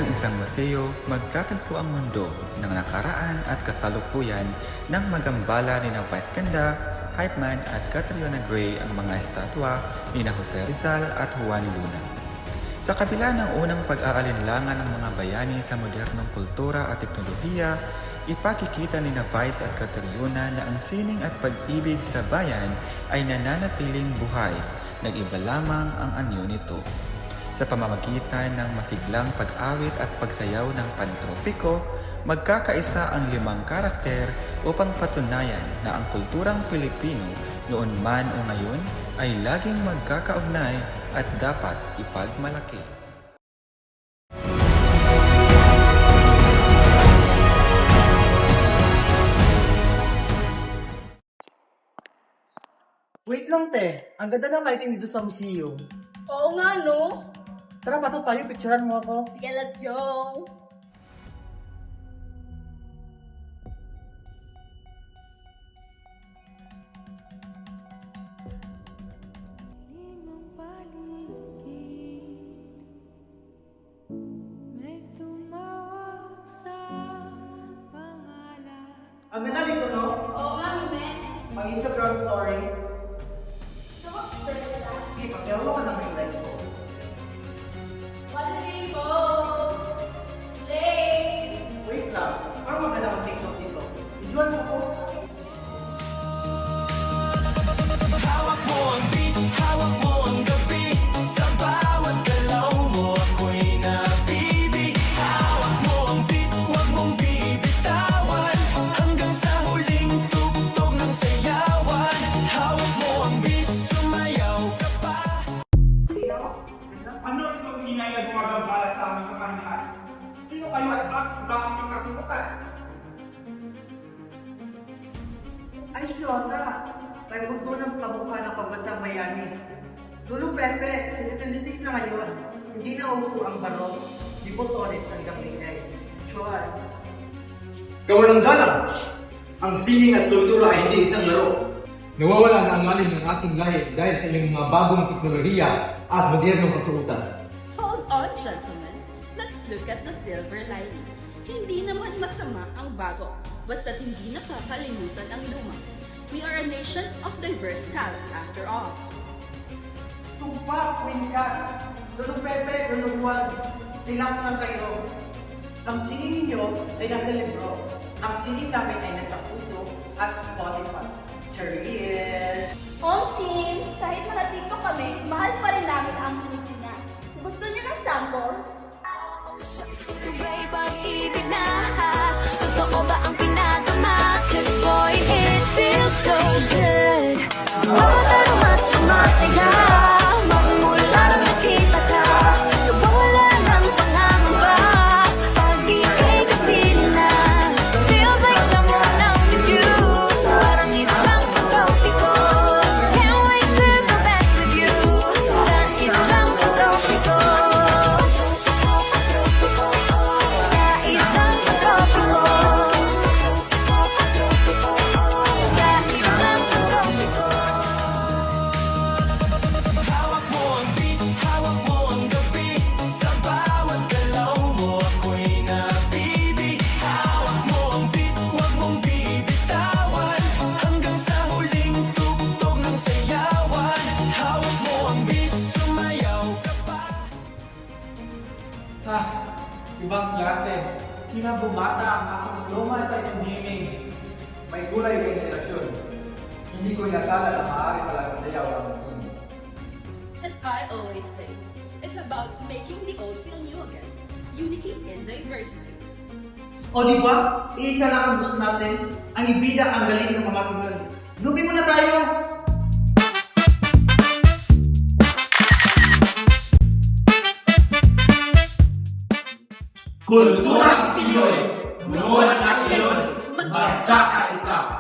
ng isang museo, magkatagpo ang mundo ng nakaraan at kasalukuyan ng magambala ni Vice Ganda, Hype Man at Catriona Gray ang mga estatwa ni Jose Rizal at Juan Luna. Sa kabila ng unang pag-aalinlangan ng mga bayani sa modernong kultura at teknolohiya, ipakikita ni Vice at Catriona na ang sining at pag-ibig sa bayan ay nananatiling buhay, nag-iba lamang ang anyo nito. Sa pamamagitan ng masiglang pag-awit at pagsayaw ng pantropiko, magkakaisa ang 5 karakter upang patunayan na ang kulturang Pilipino noon man o ngayon ay laging magkakaugnay at dapat ipagmalaki. Wait lang, te. Ang ganda ng lighting dito sa museum. Oo nga, no? Tara, pasok tayo. Picturean mo ako. Sige, let's go! Ang ganda dito, no? Oo nga, Mime. Mag-Instagram story. Gusto mo, first ka? Sige, pag-ewa ka na may like ko. One rainbows! Slay! Wait lang. Parang maganda ang TikTok dito. Visual mo ko. Hawak mo ang beat, hawak mo ang gabi. Sa bawat galaw mo ako'y nabibig. Hawak mo ang beat, huwag mong bibitawan. Hanggang sa huling tugtog ng sayawan. Hawak mo ang beat, sumayaw ka pa. Ano itong hinay na gumagambala sa aming kakahinaan? Sino kayo at bakit yung kasubukan? Ay, Shota. May mundo ng kabuka ng pambansang bayani. Lulong Pepe, 2026 na ngayon. Hindi na uso ang barok. Di botones hanggang lingay. Choice. Kawalang galang! Ang sining at kultura ay hindi isang laro. Nawawala na ang lalim ng ating lahi dahil sa inyong mga bagong teknolohiya at modernong kasuotan. Hold on, gentlemen. Let's look at the silver lining. Hindi naman masama ang bago, basta't hindi nakakalimutan ang luma. We are a nation of diverse talents after all. Tumpak, Queen ka. Lulong Pepe, Lulong Juan. Relax lang kayo. Ang singing ninyo ay nasa libro. Ang singing namin ay nasa puso at Spotify. Cheers! Home team, kahit naka-TikTok kami, mahal pa rin namin ang Pilipinas. Gusto niyo ng sample? Sabay pag-ibig na totoo ba ang pinagama? 'Cause boy, it feels so good. Pero mas sumasaya magmula nang nakita ka. Nawawala ng pangangamba pag ika'y kapiling na. Feels like someone I'm with you. Parang isang tropiko. Can't wait to go back with you. Sa isang tropiko. Sa isang tropiko. Sa isang tropiko. Hawak mo ang beat, hawak mo ang gabi. Sa bawat galaw mo ako'y nabibig. Hawak mo ang beat, huwag mong bibitawan. Hanggang sa huling tugtog ng sayawan. Hawak mo ang beat, sumayaw ka pa. Ibang klase. Kinabumata ang aking luma sa gaming. May kulay ng generasyon. Hindi ko inakala na maaari palang sayaw ang sining. As I always say, it's about making the old feel new again. Unity in diversity. O di ba? Iisa lang ang gusto natin. Ang ibida ang galing ng mga tugal. Lugin mo na tayo! Kulturang Pinoy! Noon at ngayon, magkakaisa!